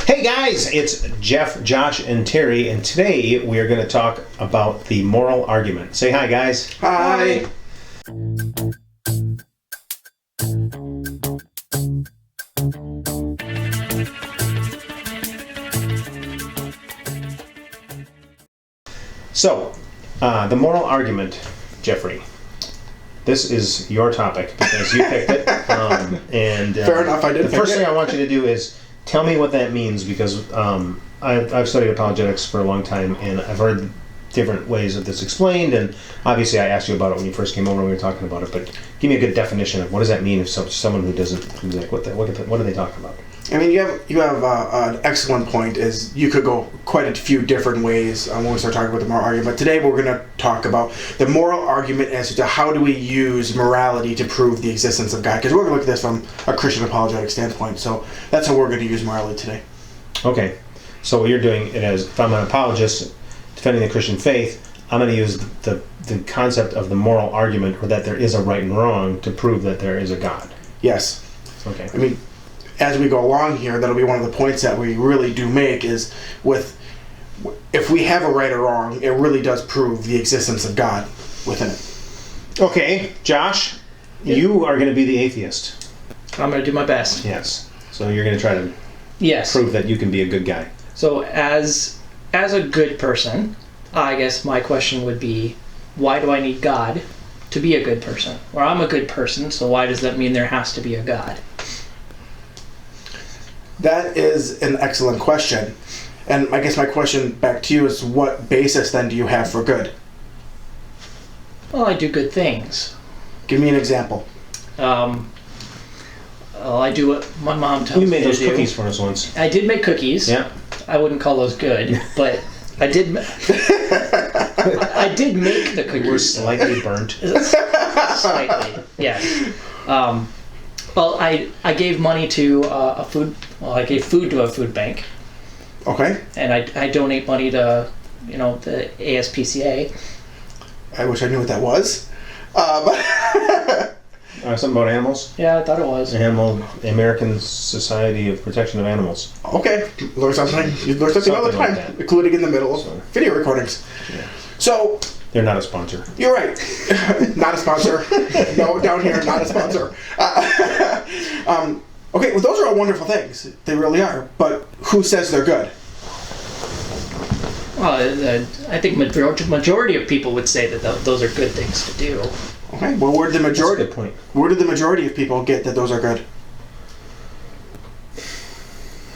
Hey guys, it's Jeff, Josh, and Terry, and today we are going to talk about the moral argument. Say hi, guys. Hi. So, the moral argument, Jeffrey. This is your topic because you picked it. Fair enough, I did The pick first it. thing I want you to do is tell me what that means, because I've studied apologetics for a long time, and I've heard different ways of this explained, and obviously I asked you about it when you first came over and we were talking about it, but give me a good definition of what does that mean if someone who doesn't, who's like, what are they talking about? I mean, you have an excellent point. Is you could go quite a few different ways when we start talking about the moral argument. Today, we're going to talk about the moral argument as to how do we use morality to prove the existence of God. Because we're going to look at this from a Christian apologetic standpoint. So that's how we're going to use morality today. Okay, so what you're doing it as, if I'm an apologist defending the Christian faith, I'm going to use the concept of the moral argument, or that there is a right and wrong, to prove that there is a God. Yes. Okay. I mean, as we go along here, that'll be one of the points that we really do make is if we have a right or wrong, it really does prove the existence of God within it. Okay, Josh, you are going to be the atheist. I'm going to do my best. Yes. So you're going to try to Yes. prove that you can be a good guy. So as a good person, I guess my question would be, why do I need God to be a good person? Or I'm a good person, so why does that mean there has to be a God? That is an excellent question. And I guess my question back to you is, what basis then do you have for good? Well, I do good things. Give me an example. Well, I do what my mom tells You me made to those do. cookies for us once. I did make cookies. Yeah. I wouldn't call those good, but I did. I did make the cookies. They were slightly burnt. Slightly, yes. Well, I gave money to I gave food to a food bank, Okay. and I donate money to, the ASPCA. I wish I knew what that was. Something about animals? Yeah, I thought it was. American Society of Protection of Animals. Okay. Learn something. You learn something all the Something like time, that. including in the middle of So- video recordings. Yeah. So, They're not a sponsor. you're right. Not a sponsor. No, down here, not a sponsor. Okay, well, those are all wonderful things. They really are. But who says they're good? Well, I think majority of people would say that those are good things to do. Okay, well, where did the That's a majority? good point. Where did the majority of people get that those are good?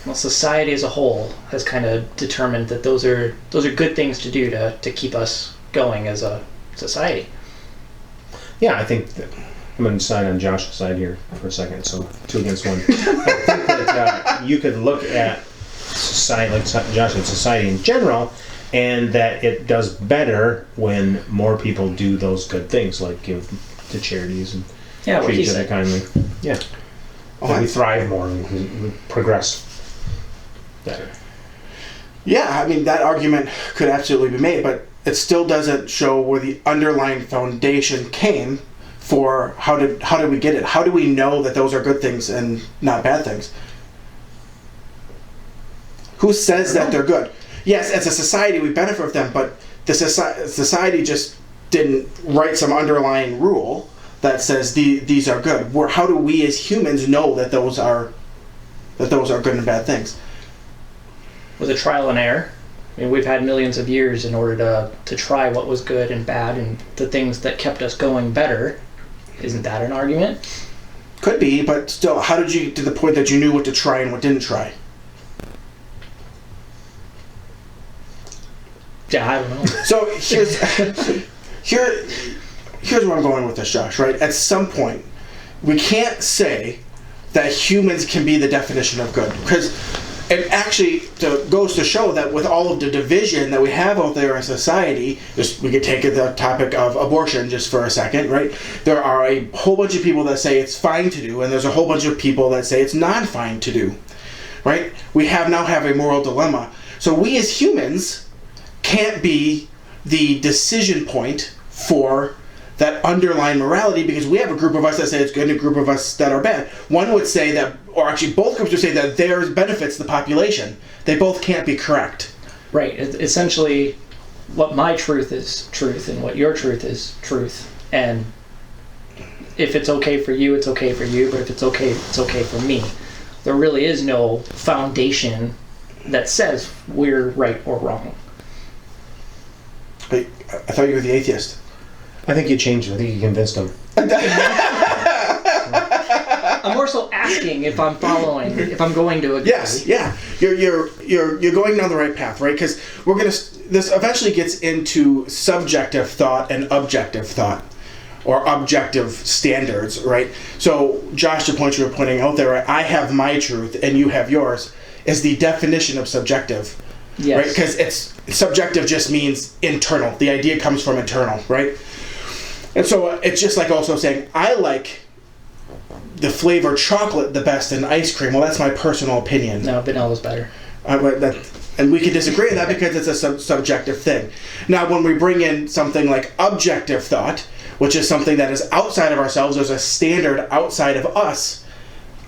Well, society as a whole has kind of determined that those are good things to do to keep us going as a society. Yeah, I think that I'm going to decide on Josh's side here for a second. So 2 against 1. I think that you could look at society, like Josh said, society in general, and that it does better when more people do those good things, like give to charities and Yeah, what treat he each other said. kindly. Yeah. Okay. We thrive more and we progress better. Yeah, I mean, that argument could absolutely be made, but it still doesn't show where the underlying foundation came for how did we get it? How do we know that those are good things and not bad things? Who says that they're good? Yes, as a society we benefit from them, but the society just didn't write some underlying rule that says these are good. How do we as humans know that those are good and bad things? With a trial and error. I mean, we've had millions of years in order to try what was good and bad, and the things that kept us going better. Isn't that an argument? Could be, but still, how did you get to the point that you knew what to try and what didn't try? Yeah, I don't know. So here's where I'm going with this, Josh, right? At some point, we can't say that humans can be the definition of good, because it actually goes to show that with all of the division that we have out there in society, we could take the topic of abortion just for a second, right? There are a whole bunch of people that say it's fine to do, and there's a whole bunch of people that say it's not fine to do, right? We now have a moral dilemma. So we as humans can't be the decision point for that underlying morality, because we have a group of us that say it's good and a group of us that are bad. One would say that, or actually both groups would say that theirs benefits the population. They both can't be correct. Right. Essentially, what my truth is truth and what your truth is truth. And if it's okay for you, it's okay for you. But if it's okay for me. There really is no foundation that says we're right or wrong. I thought you were the atheist. I think you changed. I think you convinced him. I'm more so asking if I'm following, if I'm going to agree. Yes, yeah, you're going down the right path, right? Because this eventually gets into subjective thought and objective thought, or objective standards, right? So, Josh, the point you were pointing out there, right? I have my truth and you have yours, is the definition of subjective, Yes. right? Because it's subjective just means internal. The idea comes from internal, right? And so it's just like also saying, I like the flavor chocolate the best in ice cream. Well, that's my personal opinion. No, vanilla's better. And we can disagree on that because it's a subjective thing. Now, when we bring in something like objective thought, which is something that is outside of ourselves, there's a standard outside of us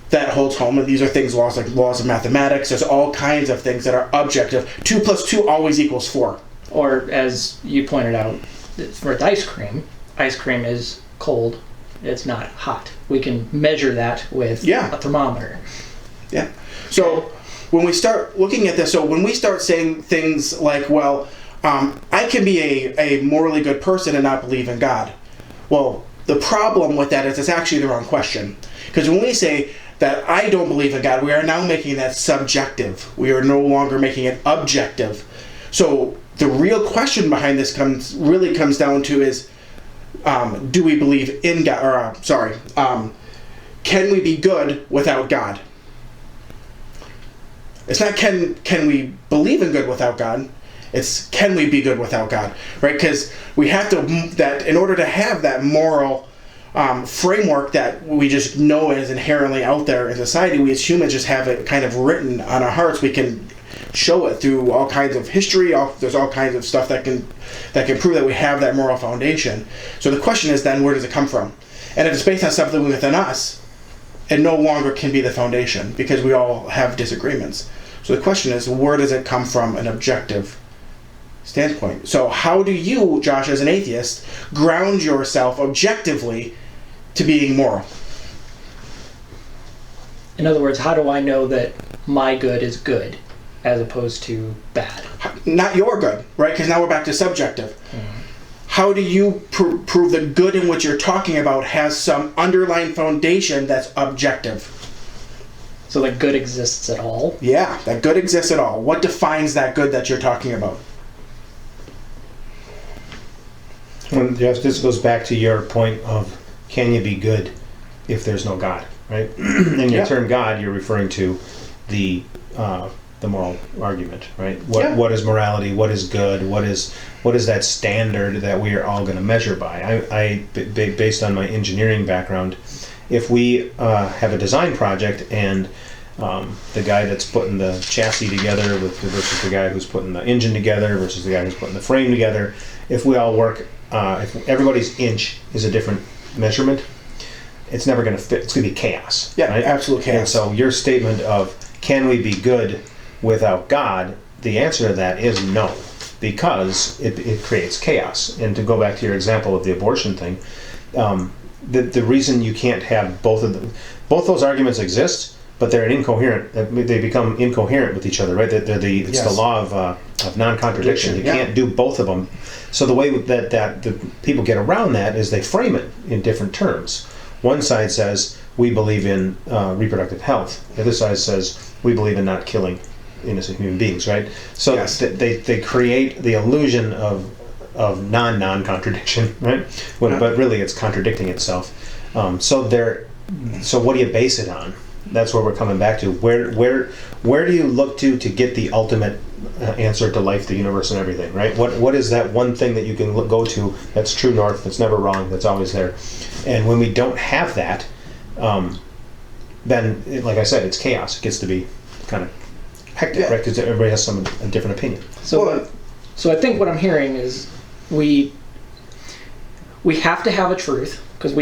that holds home, and these are things, laws of mathematics. There's all kinds of things that are objective. 2 + 2 always equals 4. Or, as you pointed out, for ice cream is cold. It's not hot. We can measure that with a thermometer. Yeah. So when we start looking at this, so when we start saying things like, well, I can be a morally good person and not believe in God. Well, the problem with that is it's actually the wrong question. Because when we say that I don't believe in God, we are now making that subjective. We are no longer making it objective. So the real question behind this comes down to is, do we believe in God? Or can we be good without God? It's not can we believe in good without God. It's can we be good without God, right? Because we have to, that in order to have that moral framework that we just know is inherently out there in society, we as humans just have it kind of written on our hearts. We can show it through all kinds of history. There's all kinds of stuff that can prove that we have that moral foundation. So the question is then, where does it come from? And if it's based on something within us, it no longer can be the foundation because we all have disagreements. So the question is, where does it come from an objective standpoint? So how do you, Josh, as an atheist, ground yourself objectively to being moral? In other words, how do I know that my good is good as opposed to bad? Not your good, right? Because now we're back to subjective. Mm-hmm. How do you prove the good in what you're talking about has some underlying foundation that's objective? So that good exists at all? Yeah, that good exists at all. What defines that good that you're talking about? Well, Jeff, this goes back to your point of can you be good if there's no God, right? In your term God, you're referring to the moral argument, right? What is morality? What is good? What is that standard that we are all going to measure by? I based on my engineering background, if we have a design project and the guy that's putting the chassis together versus the guy who's putting the engine together versus the guy who's putting the frame together, if we all work, if everybody's inch is a different measurement, it's never going to fit. It's going to be chaos. Yeah, right? Absolute chaos. And so your statement of can we be good without God, the answer to that is no, because it creates chaos. And to go back to your example of the abortion thing, the reason you can't have both those arguments exist, but they're incoherent. They become incoherent with each other, right? It's the law of non-contradiction. You can't do both of them. So the way that the people get around that is they frame it in different terms. One side says we believe in reproductive health. The other side says we believe in not killing innocent human beings, right? So they create the illusion of non-contradiction, right? But really it's contradicting itself. So what do you base it on? That's where we're coming back to. Where do you look to get the ultimate answer to life, the universe, and everything, right? What is that one thing that you can go to that's true north, that's never wrong, that's always there? And when we don't have that, then, like I said, it's chaos. It gets to be kind of hectic, right? Because everybody has a different opinion. So I think what I'm hearing is we we have to have a truth, because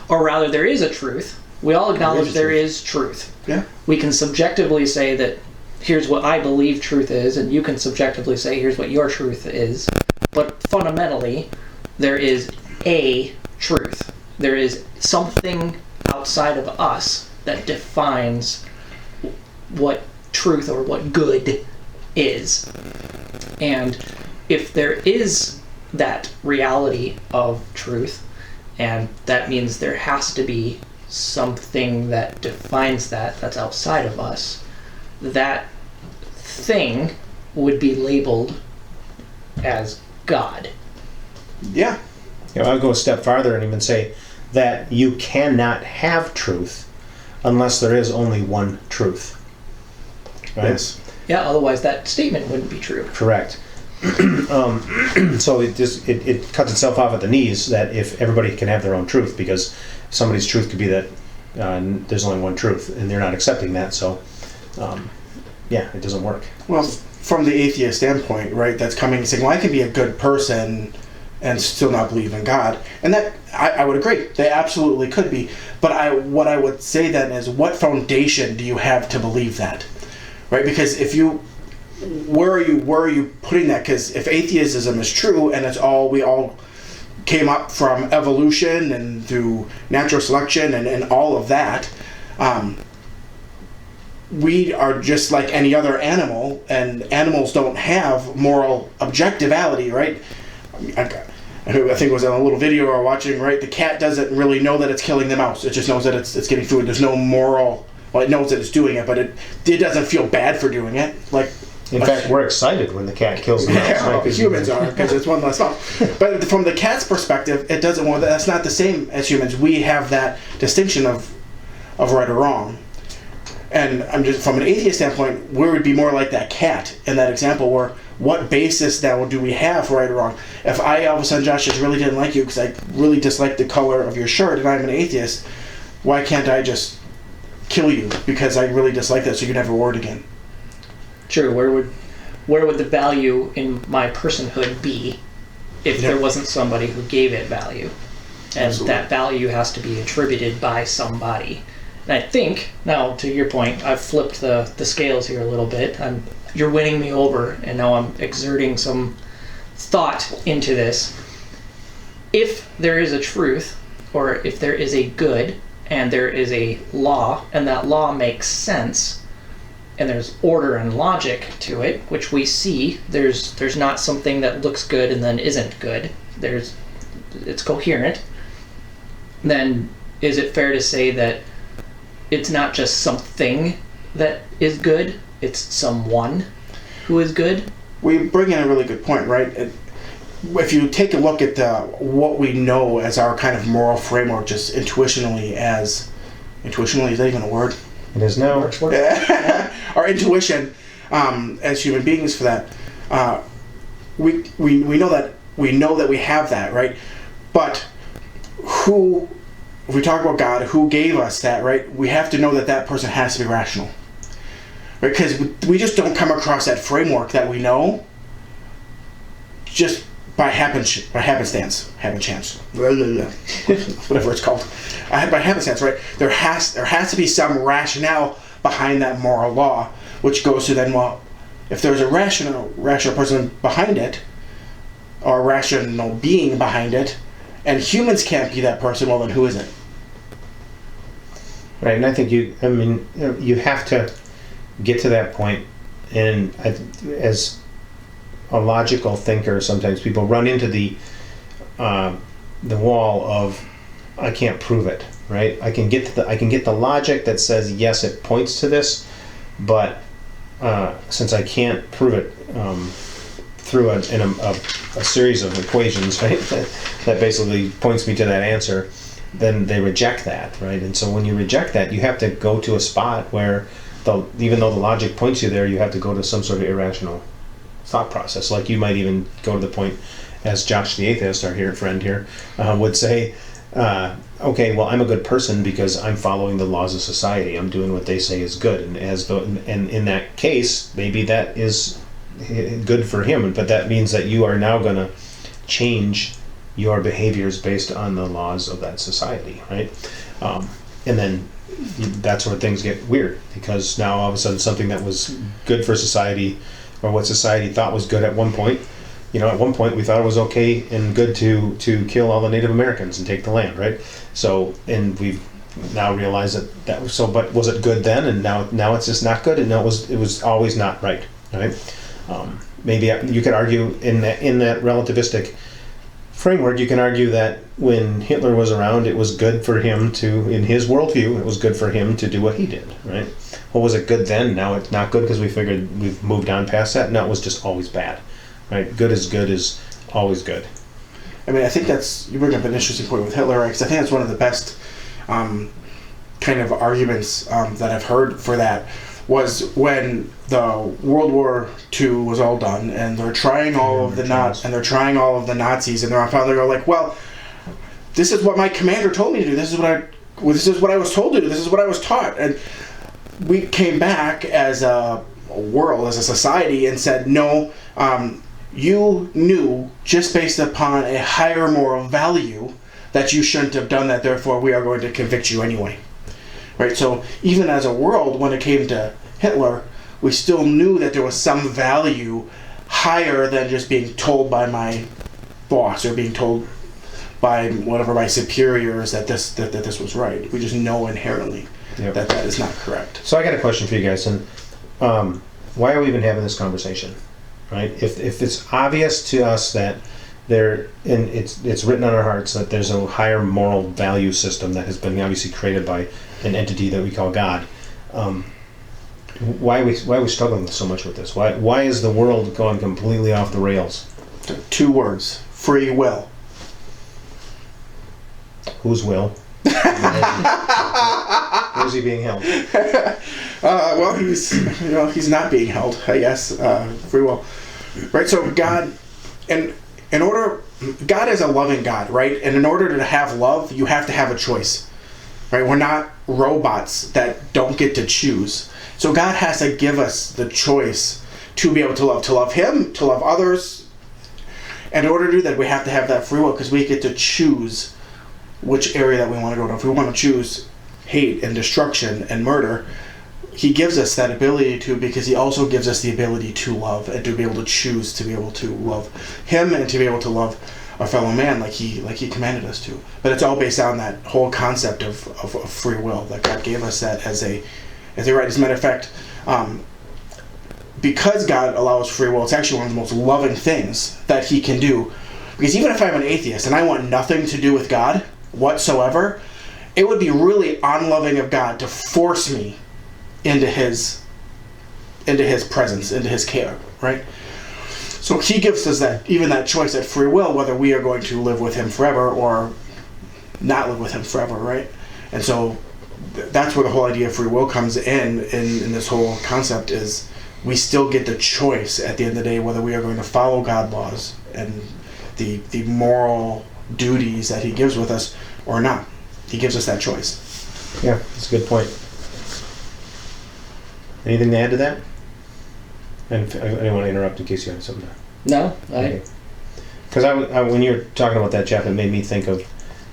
or rather there is a truth. We all acknowledge there is truth. Yeah. We can subjectively say that here's what I believe truth is, and you can subjectively say here's what your truth is. But fundamentally, there is a truth. There is something outside of us that defines what truth or what good is. And if there is that reality of truth, and that means there has to be something that defines that's outside of us, that thing would be labeled as God. Yeah. I'll go a step farther and even say that you cannot have truth unless there is only one truth. Right? Yes. Yeah, otherwise that statement wouldn't be true. Correct. So it cuts itself off at the knees that if everybody can have their own truth, because somebody's truth could be that there's only one truth and they're not accepting that, so it doesn't work. Well, from the atheist standpoint, right, that's coming and saying, well, I can be a good person and still not believe in God. And that, I would agree, they absolutely could be. But what I would say then is, what foundation do you have to believe that? Right? Because where are you putting that? Because if atheism is true and we all came up from evolution and through natural selection and all of that, we are just like any other animal, and animals don't have moral objectivity, right? I think it was in a little video we were watching, right? The cat doesn't really know that it's killing the mouse. It just knows that it's getting food. There's no moral. Well, it knows that it's doing it, but it doesn't feel bad for doing it. In fact, we're excited when the cat kills the mouse. Yeah, Right? humans are, because it's one less mouse. But from the cat's perspective, it doesn't. Well, that's not the same as humans. We have that distinction of right or wrong. And I'm just, from an atheist standpoint, we would be more like that cat in that example, where what basis now do we have for right or wrong? If I all of a sudden, Josh, just really didn't like you because I really disliked the color of your shirt, and I'm an atheist, why can't I just kill you because I really dislike that, so you can never wear it again? True. Where would the value in my personhood be if there wasn't somebody who gave it value? And Absolutely. that value has to be attributed by somebody. And I think, now to your point, I've flipped the scales here a little bit. You're winning me over, and now I'm exerting some thought into this. If there is a truth, or if there is a good, and there is a law, and that law makes sense, and there's order and logic to it, which we see, there's not something that looks good and then isn't good. It's coherent. Then is it fair to say that it's not just something that is good, it's someone who is good? We bring in a really good point, right? If you take a look at what we know as our kind of moral framework, just intuitionally, is that even a word? It is now. Our intuition as human beings for that, we know that we have that, right? But if we talk about God, who gave us that, right? We have to know that person has to be rational, right? Because we just don't come across that framework that we know just by happenstance, whatever it's called, by happenstance, right? There has to be some rationale behind that moral law, which goes to then, well, if there's a rational person behind it, or a rational being behind it, and humans can't be that person, well, then who is it? Right, and I think you have to get to that point, and as a logical thinker, sometimes people run into the wall of, I can't prove it, right? I can get the logic that says yes, it points to this, but since I can't prove it through a series of equations, right, that basically points me to that answer, then they reject that, right? And so when you reject that, you have to go to a spot where even though the logic points you there, you have to go to some sort of irrational thought process. Like you might even go to the point, as Josh the atheist, our friend here, would say, okay, well, I'm a good person because I'm following the laws of society. I'm doing what they say is good, and in that case, maybe that is good for him. But that means that you are now going to change your behaviors based on the laws of that society, right? And then that's where things get weird, because now all of a sudden something that was good for society, or what society thought was good at one point, at one point we thought it was okay and good to kill all the Native Americans and take the land, right? So, and we've now realized that was so, but was it good then? And now it's just not good, and no, it was always not right, right? Maybe you could argue in that relativistic framework, you can argue that when Hitler was around, it was good for him to, in his worldview, it was good for him to do what he did, right? Well, was it good then? Now it's not good because we figured we've moved on past that? No, it was just always bad, right? Good is always good. I mean, I think you bring up an interesting point with Hitler, right? Because I think that's one of the best kind of arguments that I've heard for that, was when the World War II was all done, and they're trying all of the Nazis, and they're finally go like, well, this is what my commander told me to do. This is what I was told to do. This is what I was taught. And we came back as a world, as a society, and said, no, you knew just based upon a higher moral value that you shouldn't have done that. Therefore, we are going to convict you anyway. Right, so even as a world, when it came to Hitler, we still knew that there was some value higher than just being told by my boss or being told by my superiors that this was right. We just know inherently that is not correct. So I got a question for you guys, and why are we even having this conversation, right? If it's obvious to us that it's written on our hearts that there's a higher moral value system that has been obviously created by an entity that we call God. Why are we struggling so much with this? Why is the world going completely off the rails? 2 words: free will. Whose will? Where's he being held? Well, he's not being held, I guess. Free will, right? So God, God is a loving God, right? And in order to have love, you have to have a choice. Right? We're not robots that don't get to choose. So God has to give us the choice to be able to love Him, to love others. And in order to do that, we have to have that free will, because we get to choose which area that we want to go to. If we want to choose hate and destruction and murder, He gives us that ability to, because He also gives us the ability to love and to be able to choose to be able to love Him and to be able to love our fellow man like he commanded us to. But it's all based on that whole concept of free will, that God gave us that as a right. As a matter of fact, because God allows free will, it's actually one of the most loving things that He can do. Because even if I'm an atheist and I want nothing to do with God whatsoever, it would be really unloving of God to force me into His presence, into His care, right? So He gives us that choice, that free will, whether we are going to live with Him forever or not live with Him forever, right? And so that's where the whole idea of free will comes in this whole concept, is we still get the choice at the end of the day whether we are going to follow God laws and the moral duties that He gives with us or not. He gives us that choice. Yeah, that's a good point. Anything to add to that? And I didn't want to interrupt in case you had something to... No, Because I when you're talking about that, Jeff, it made me think of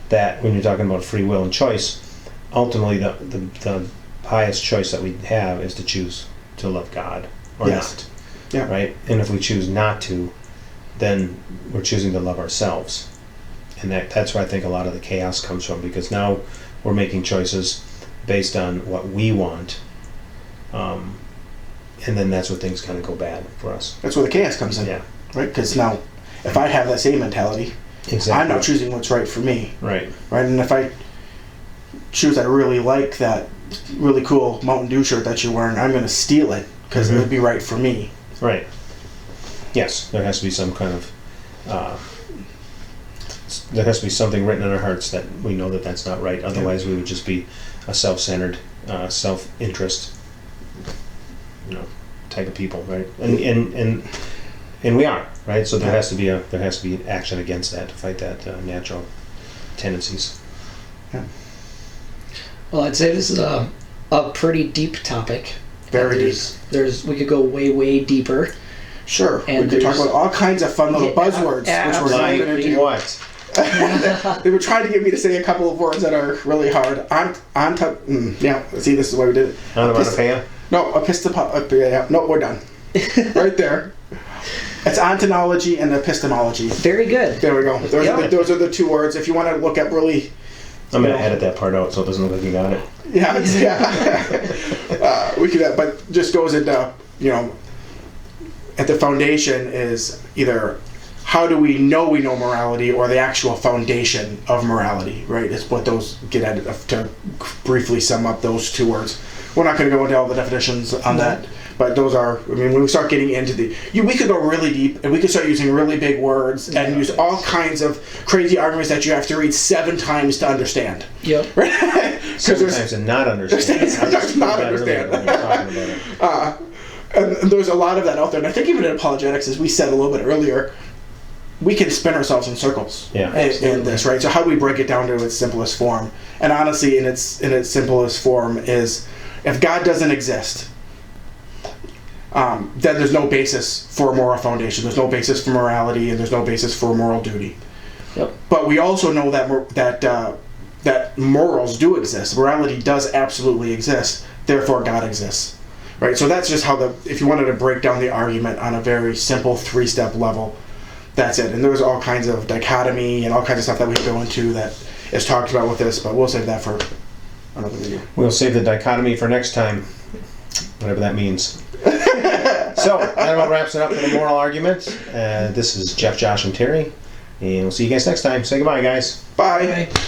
that when you're talking about free will and choice. Ultimately, the highest choice that we have is to choose to love God or not. Yeah. Right? And if we choose not to, then we're choosing to love ourselves. And that's where I think a lot of the chaos comes from, because now we're making choices based on what we want. And then that's where things kind of go bad for us. That's where the chaos comes in. Yeah. Right? Because now, if I have that same mentality, exactly. I'm not choosing what's right for me. Right. Right? And if I choose, I really like that really cool Mountain Dew shirt that you're wearing, I'm going to steal it because it would be right for me. Right. Yes, there has to be some kind of... there has to be something written in our hearts that we know that that's not right. Otherwise, we would just be a self-centered, self-interest, type of people, right? And we are, right? So there has to be action against that to fight that natural tendencies. Yeah. Well, I'd say this is a pretty deep topic. Very deep. We could go way deeper. Sure. And we could talk about all kinds of fun little buzzwords, which we're not going to do. What? They were trying to get me to say a couple of words that are really hard. Yeah, see, this is why we did it. Onomatopoeia? No, yeah, no, we're done. Right there. It's ontology and epistemology. Very good. There we go. Those are the two words. If you want to look up really... I'm going to edit that part out so it doesn't look like you got it. Yeah. We could, but just goes into, at the foundation is either how do we know morality, or the actual foundation of morality, right? Is what those get at, to briefly sum up those two words. We're not going to go into all the definitions on that, but those are, when we start getting into we could go really deep, and we could start using really big words and use all kinds of crazy arguments that you have to read 7 times to understand. Yep. Right? Sometimes to not understand. Sometimes not understand. When you're talking about it. And there's a lot of that out there. And I think even in apologetics, as we said a little bit earlier, we can spin ourselves in circles in this, right? So how do we break it down to its simplest form? And honestly, in its simplest form is, if God doesn't exist, then there's no basis for a moral foundation. There's no basis for morality, and there's no basis for moral duty. Yep. But we also know that morals do exist. Morality does absolutely exist. Therefore, God exists. Right? So that's just how if you wanted to break down the argument on a very simple 3-step level, that's it. And there's all kinds of dichotomy and all kinds of stuff that we go into that is talked about with this, but we'll save that for another video. We'll save the dichotomy for next time, whatever that means. So, that about wraps it up for the moral argument. This is Jeff, Josh, and Terry, and we'll see you guys next time. Say goodbye, guys. Bye. Bye.